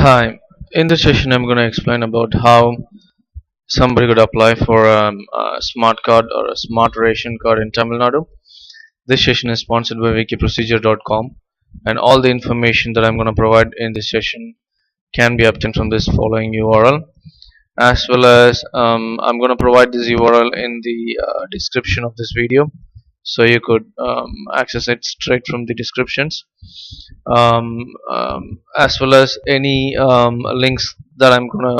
Hi, in this session I'm going to explain about how somebody could apply for a smart card or a smart ration card in Tamil Nadu. This session is sponsored by wikiprocedure.com, and all the information that I'm going to provide in this session can be obtained from this following URL, as well as I'm going to provide this URL in the description of this video, so you could access it straight from the descriptions, as well as any links that I'm gonna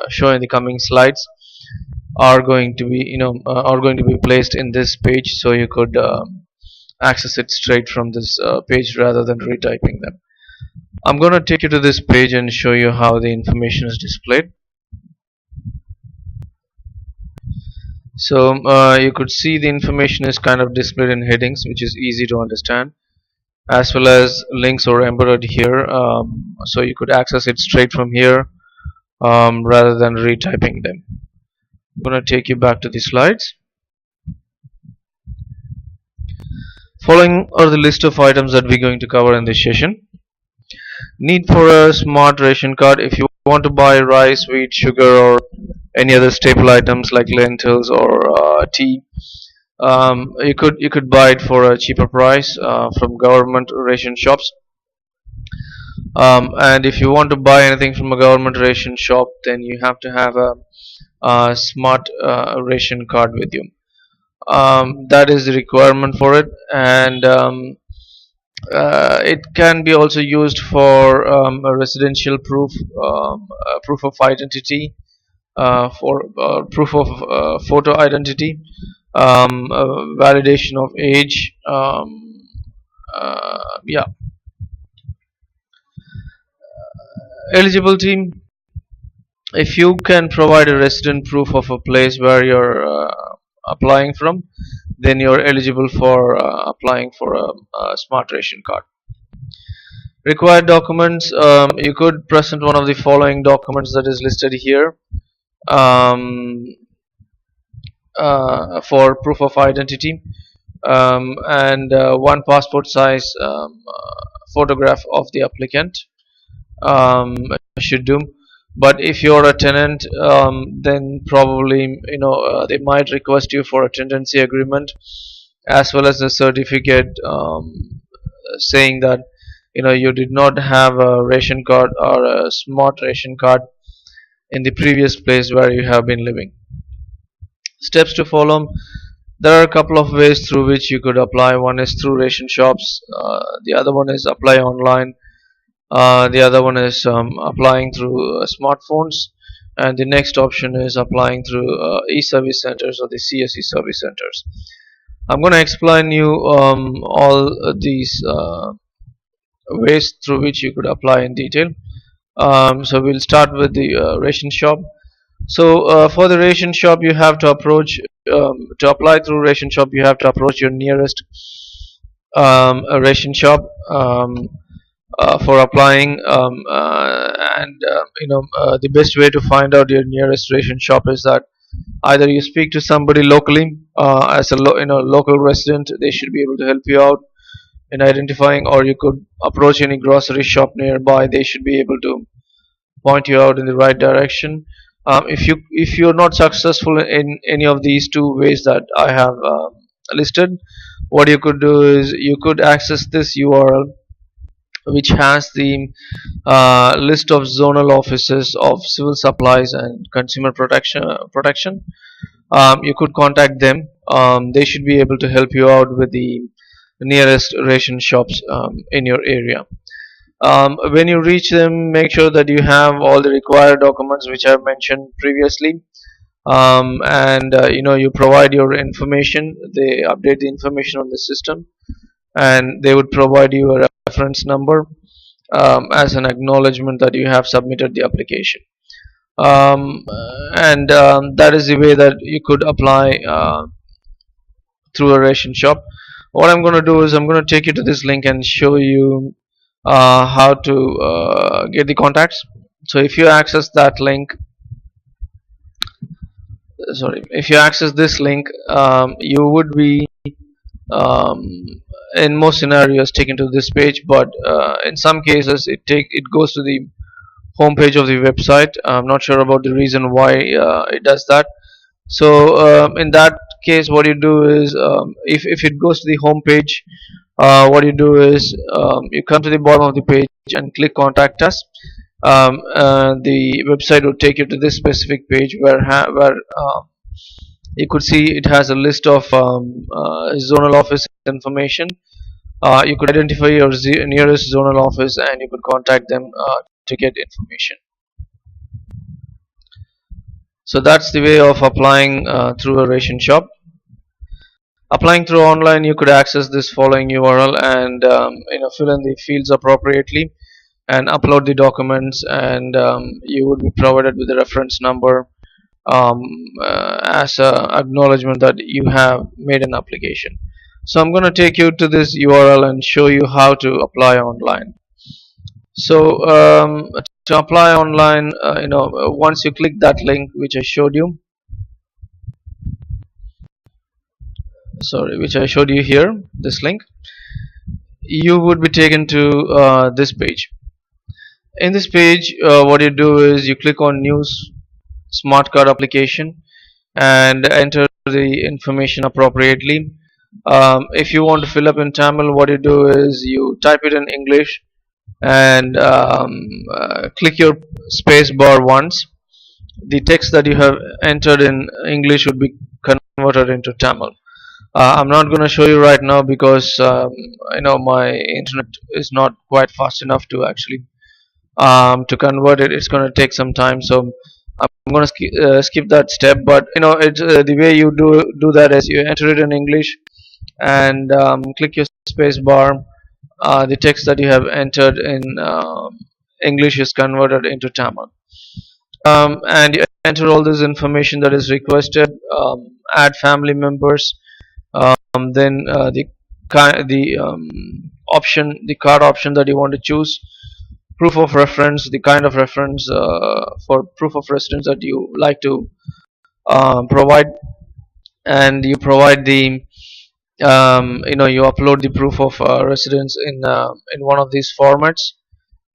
show in the coming slides are going to be placed in this page, so you could access it straight from this page rather than retyping them. I'm gonna take you to this page and show you how the information is displayed. So you could see the information is kind of displayed in headings, which is easy to understand, as well as links are embedded here, so you could access it straight from here rather than retyping them. I'm going to take you back to the slides. Following are the list of items that we're going to cover in this session. Need for a smart ration card. If you want to buy rice, wheat, sugar, or any other staple items like lentils or tea, you could buy it for a cheaper price from government ration shops. And if you want to buy anything from a government ration shop, then you have to have a smart ration card with you. That is the requirement for it, and it can be also used for a residential proof of identity, for proof of photo identity, validation of age. Yeah. Eligibility: if you can provide a resident proof of a place where you're applying from, then you're eligible for applying for a smart ration card. Required documents: you could present one of the following documents that is listed here for proof of identity, and one passport size photograph of the applicant should do. But if you're a tenant, then probably they might request you for a tenancy agreement, as well as a certificate saying that you did not have a ration card or a smart ration card in the previous place where you have been living. Steps to follow: there are a couple of ways through which you could apply. One is through ration shops, the other one is apply online, the other one is applying through smartphones, and the next option is applying through e-service centers or the CSE service centers. I'm going to explain you all these ways through which you could apply in detail. So we'll start with the ration shop. So for the ration shop, you have to approach to apply through ration shop, you have to approach your nearest ration shop for applying, and the best way to find out your nearest ration shop is that either you speak to somebody locally, as a local resident, they should be able to help you out in identifying, or you could approach any grocery shop nearby. They should be able to point you out in the right direction. If you're not successful in any of these two ways that I have listed, what you could do is you could access this URL, which has the list of zonal offices of civil supplies and consumer protection. You could contact them. They should be able to help you out with the nearest ration shops in your area. When you reach them, make sure that you have all the required documents which I've mentioned previously, and you provide your information. They update the information on the system, and they would provide you a reference number as an acknowledgement that you have submitted the application. And that is the way that you could apply through a ration shop. What I'm going to do is I'm going to take you to this link and show you how to get the contacts. So if you access that link, if you access this link, you would be in most scenarios taken to this page, but in some cases it goes to the homepage of the website. I'm not sure about the reason why it does that. So in that case, what you do is, if it goes to the home page, what you do is, you come to the bottom of the page and click contact us. The website will take you to this specific page where you could see it has a list of zonal office information. You could identify your nearest zonal office and you could contact them to get information. So that's the way of applying through a ration shop. Applying through online, you could access this following URL and fill in the fields appropriately and upload the documents, and you would be provided with a reference number um, as a acknowledgement that you have made an application. So I'm going to take you to this URL and show you how to apply online. So to apply online, once you click that link which I showed you, which I showed you here, this link, you would be taken to this page. In this page, what you do is you click on New Smart Card Application and enter the information appropriately. If you want to fill up in Tamil, what you do is you type it in English and click your space bar once. The text that you have entered in English would be converted into Tamil. I'm not going to show you right now because my internet is not quite fast enough to actually to convert it. It's going to take some time, so I'm going to skip that step. But it's the way you do that is you enter it in English and click your space bar. The text that you have entered in English is converted into Tamil, and you enter all this information that is requested. Add family members. Then the card option that you want to choose, proof of reference, the kind of reference for proof of residence that you like to provide, and you provide the you upload the proof of residence in one of these formats,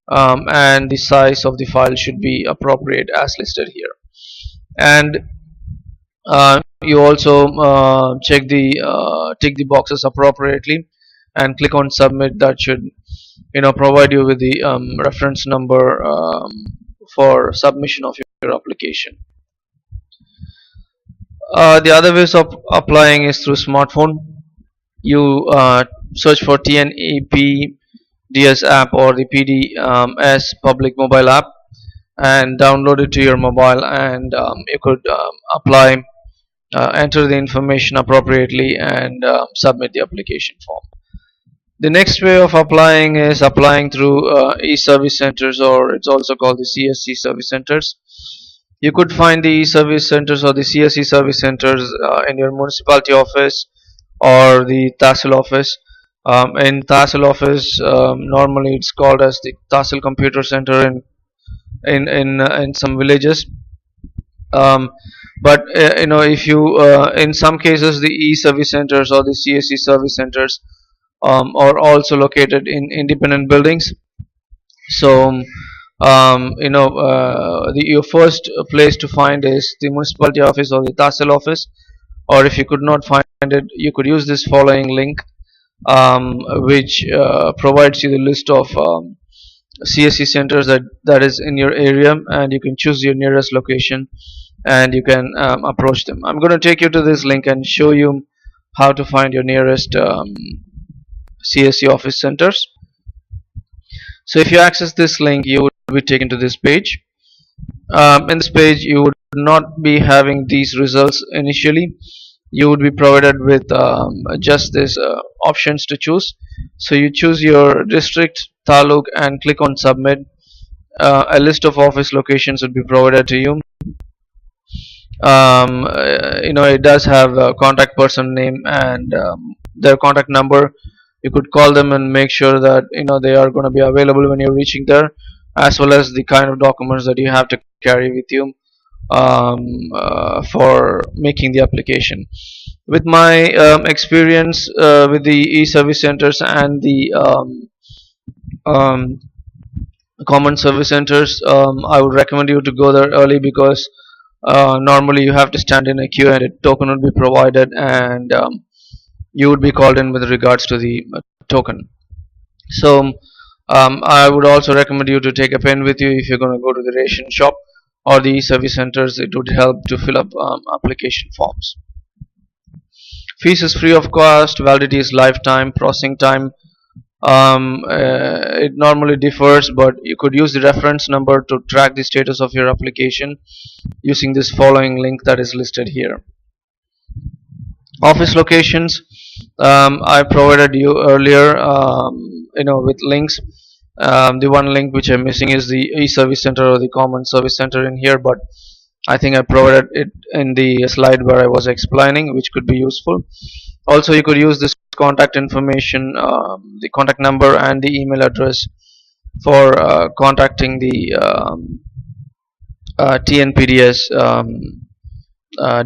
and the size of the file should be appropriate as listed here. And you also tick the boxes appropriately and click on submit. That should provide you with the reference number for submission of your application. The other ways of applying is through smartphone. You search for TNEP DS app or the PDS public mobile app and download it to your mobile, and you could apply, enter the information appropriately, and submit the application form. The next way of applying is applying through e-service centers, or it's also called the CSC service centers. You could find the e-service centers or the CSC service centers in your municipality office or the Tahsil office. In Tahsil office, normally it's called as the Tahsil Computer Center in some villages. But if you in some cases the e-service centers or the CSC service centers are also located in independent buildings. So your first place to find is the municipality office or the Tahsil office, or if you could not find it, you could use this following link, which provides you the list of CSC centers that is in your area, and you can choose your nearest location and you can approach them. I'm going to take you to this link and show you how to find your nearest CSC office centers. So if you access this link, you would be taken to this page. In this page, you would not be having these results initially. You would be provided with just these options to choose. So you choose your district, taluk, and click on submit. A list of office locations would be provided to you. It does have a contact person name and their contact number. You could call them and make sure that they are going to be available when you're reaching there, as well as the kind of documents that you have to carry with you for making the application. With my experience with the e-service centers and the common service centers, I would recommend you to go there early because normally you have to stand in a queue and a token would be provided, and you would be called in with regards to the token. So I would also recommend you to take a pen with you if you're going to go to the ration shop or the service centers. It would help to fill up application forms. Fees is free of cost. Validity is lifetime. Processing time, it normally differs, but you could use the reference number to track the status of your application using this following link that is listed here. Office locations, I provided you earlier, with links. The one link which I'm missing is the e-service center or the common service center in here, but I think I provided it in the slide where I was explaining, which could be useful. Also, you could use this contact information, the contact number and the email address for contacting the TNPDS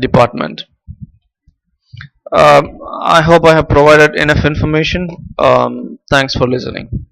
department. I hope I have provided enough information. Thanks for listening.